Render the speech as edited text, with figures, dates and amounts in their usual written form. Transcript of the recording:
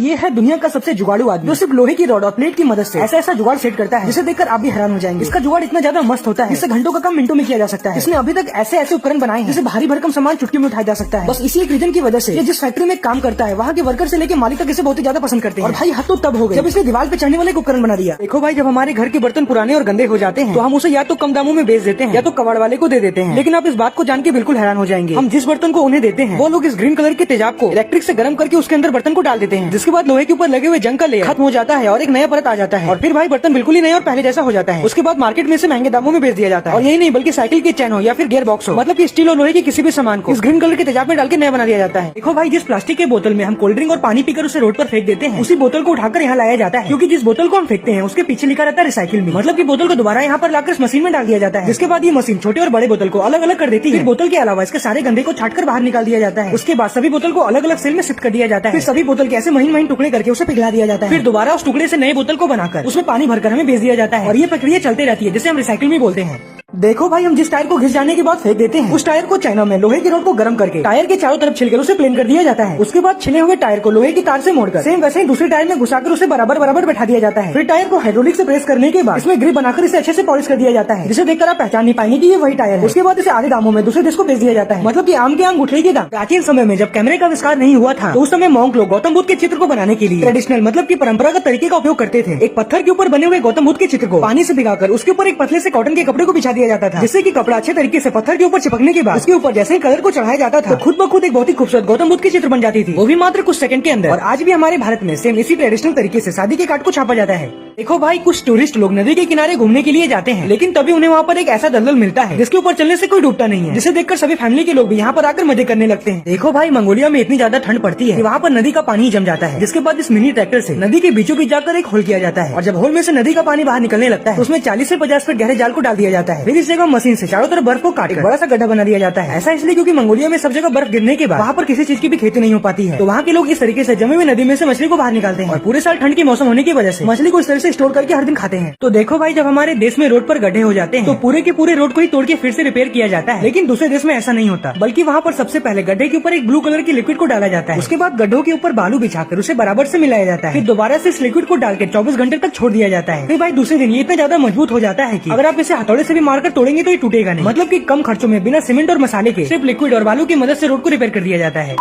ये है दुनिया का सबसे जुगाड़ू आदमी जो सिर्फ लोहे की रॉड और प्लेट की मदद से ऐसा ऐसा जुगाड़ सेट करता है जिसे देखकर आप भी हैरान हो जाएंगे। इसका जुगाड़ इतना ज्यादा मस्त होता है, इससे घंटों का काम मिनटों में किया जा सकता है। इसने अभी तक ऐसे ऐसे उपकरण बनाए हैं जिसे भारी भरकम सामान चुटकी में उठाया जा सकता है। बस इसी एक रीजन की वजह से ये जिस फैक्ट्री में काम करता है वहाँ के वर्कर से लेकर मालिक तक इसे बहुत ही ज्यादा पसंद करते हैं। और भाई हद तो तब हो गई जब इसने दीवार पे चढ़ने वाले उपकरण बना दिया। देखो भाई, जब हमारे घर के बर्तन पुराने और गंदे हो जाते हैं तो हम उसे या तो कम दामों में बेच देते हैं या तो कबाड़ वाले को दे देते हैं। लेकिन आप इस बात को जान के बिल्कुल हैरान हो जाएंगे, हम जिस बर्तन को उन्हें देते हैं वो लोग इस ग्रीन कलर के तेजाब को इलेक्ट्रिक से गर्म करके उसके अंदर बर्तन को डाल देते हैं, जिसके बाद लोहे के ऊपर लगे हुए जंग का लेयर खत्म हो जाता है और एक नया परत आ जाता है। और फिर भाई बर्तन बिल्कुल ही नया और पहले जैसा हो जाता है। उसके बाद मार्केट में से महंगे दामों में बेच दिया जाता है। और यही नहीं बल्कि साइकिल की चैन हो या फिर गियर बॉक्स हो, मतलब कि स्टील और लोहे के किसी भी सामान को इस ग्रीन कलर के तेजाब में डाल के नया बना दिया जाता है। देखो भाई, जिस प्लास्टिक के बोतल में हम कोल्ड ड्रिंक और पानी पीकर उसे रोड पर फेंक देते हैं, उसी बोतल को उठाकर यहाँ लाया जाता है, क्योंकि जिस बोतल को हम फेंकते हैं उसके पीछे लिखा रहता है रिसाइकिल में, मतलब की बोतल को दोबारा यहाँ पर लाकर इस मशीन में डाल दिया जाता है। जिसके बाद ये मशीन छोटे और बड़े बोतल को अलग अलग कर देती है। बोतल के अलावा इसके सारे गंदे को छाट कर बाहर निकाल दिया जाता है। उसके बाद सभी बोतल को अलग अलग सेल में शिफ्ट कर दिया जाता है। फिर सभी बोतल के ऐसे महीन महीन टुकड़े करके उसे पिघला दिया जाता है। फिर दोबारा उस टुकड़े से नए बोतल को बनाकर उसमें पानी भरकर हमें बेच दिया जाता है। और ये प्रक्रिया चलती रहती है जिसे हम रिसाइकिल में बोलते हैं। देखो भाई, हम जिस टायर को घिस जाने के बाद फेंक देते हैं उस टायर को चाइना में लोहे की रॉड को गर्म करके टायर के चारों तरफ छिलकर उसे प्लेन कर दिया जाता है। उसके बाद छिले हुए टायर को लोहे की तार से मोड़कर सेम वैसे ही दूसरे टायर में घुसाकर उसे बराबर बराबर बैठा दिया जाता है। फिर टायर को हाइड्रोलिक से प्रेस करने के बाद इसमें ग्रिप बनाकर इसे अच्छे से पॉलिश कर दिया जाता है, जिसे देखकर आप पहचान नहीं पाएंगे कि ये वही टायर है। उसके बाद इसे आधे दामों में दूसरे देश को बेच दिया जाता है, मतलब की आम के आम गुठली के दाम। प्राचीन समय में जब कैमरे का आविष्कार नहीं हुआ था तो उस समय मॉन्क लोग गौतम बुद्ध के चित्र को बनाने के लिए ट्रेडिशनल मतलब की परंपरागत तरीके का उपयोग करते थे। एक पत्थर के ऊपर बने हुए गौतम बुद्ध के चित्र को पानी से भिगाकर उसके ऊपर एक पतले से कॉटन के कपड़े को बिछा दिया जाता था, जिससे कि कपड़ा अच्छे तरीके से पत्थर के ऊपर चिपकने के बाद उसके ऊपर जैसे ही कलर को चढ़ाया जाता था तो खुद ब खुद एक बहुत ही खूबसूरत गौतम बुद्ध की चित्र बन जाती थी, वो भी मात्र कुछ सेकंड के अंदर। और आज भी हमारे भारत में सेम इसी ट्रेडिशनल तरीके से शादी के कार्ड को छापा जाता है। देखो भाई, कुछ टूरिस्ट लोग नदी के किनारे घूमने के लिए जाते हैं, लेकिन तभी उन्हें वहाँ पर एक ऐसा दलदल मिलता है जिसके ऊपर चलने से कोई डूबता नहीं है, जिसे देखकर सभी फैमिली के लोग भी यहाँ पर आकर मजे करने लगते हैं। देखो भाई, मंगोलिया में इतनी ज्यादा ठंड पड़ती है कि वहाँ पर नदी का पानी जम जाता है, जिसके बाद इस मिनी ट्रैक्टर से नदी के बीचों बीच जाकर एक होल किया जाता है। और जब होल में से नदी का पानी बाहर निकलने लगता है तो उसमें 40 से 50 फीट गहरे जाल को डाल दिया जाता है। फिर इस जगह मशीन से चारों तरफ बर्फ को काट बड़ा सा गड्ढा बना दिया जाता है। ऐसा इसलिए क्योंकि मंगोलिया में सब जगह बर्फ गिरने के बाद वहाँ पर किसी चीज की भी खेती नहीं हो पाती है, तो वहाँ के लोग इस तरीके से जमे हुए नदी में से मछली को बाहर निकालते हैं। और पूरे साल ठंड के मौसम होने की वजह से मछली को इस तरह से स्टोर करके हर दिन खाते हैं। तो देखो भाई, जब हमारे देश में रोड पर गड्ढे हो जाते हैं तो पूरे के पूरे रोड को ही तोड़ के फिर से रिपेयर किया जाता है, लेकिन दूसरे देश में ऐसा नहीं होता, बल्कि वहाँ पर सबसे पहले गड्ढे के ऊपर एक ब्लू कलर की लिक्विड को डाला जाता है। उसके बाद गड्ढों के ऊपर बालू बिछाकर उसे बराबर से मिलाया जाता है। फिर दोबारा से इस लिक्विड को डालकर 24 घंटे तक छोड़ दिया जाता है। फिर भाई दूसरे दिन ये इतना ज्यादा मजबूत हो जाता है कि अगर आप इसे हथौड़े से भी मारकर तोड़ेंगे तो ये टूटेगा नहीं, मतलब कि कम खर्चों में बिना सीमेंट और मसाले के सिर्फ लिक्विड और बालू की मदद से रोड को रिपेयर कर दिया जाता है।